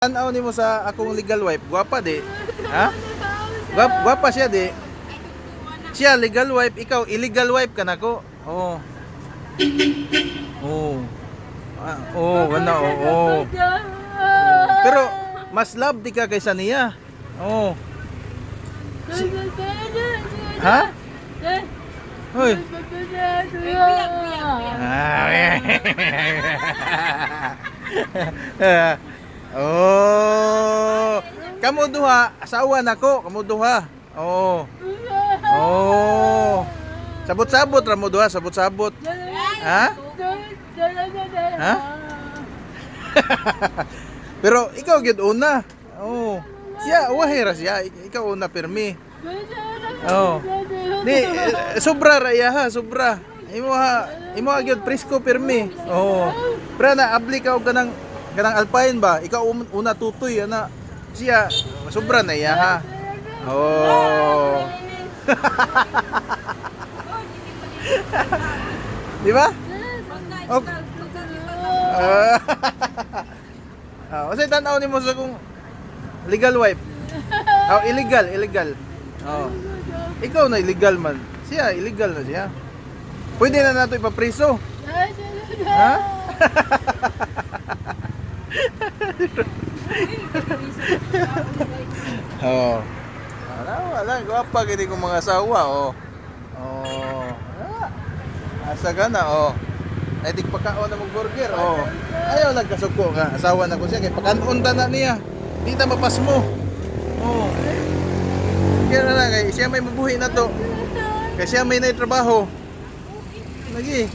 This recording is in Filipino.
Tanaw nimo sa akong legal wife, gwapa di. Ha? Gwapa siya di. Siya legal wife, ikaw illegal wife ka nako. Oo. Oo. Oo, wala oo. Pero mas love di ka kaysa niya. Oo. Ha? Hoy. Oh. Kamu duha, asawa nako, kamu duha. Oh. Oh. Sabot-sabot ra mo duha, sabot-sabot. Ha? Ha? Pero ikaw gyud una. Oh. Siya wahira siya, ikaw una pirmi. Oh. Ni sobra ra iya ha, sobra. Imo gyud presko pirmi. Oh. Pero na abli ka og kanang alpine ba? Ikaw una tutoy ana. Siya sobra na iya ha. Oh. Di ba? Okay. Kasi tanaw nimo sa kung legal wife. Oh, illegal. Oh. Ikaw na illegal man. Siya illegal na siya. Pwede na nato ipapriso. Ha? Oh. Wala, gwapa gini kong mga asawa, oh. Oh. Asa ka na, oh. Ay tig pagkaon na mong burger, oh. Ayaw nagkasuko ka. Asawa na ko siya kay pagkanon na niya. Di ta mapas mo. Oh. Kaya na kay siya may mabuhi na to. Kay siya may naitrabaho. Lagi.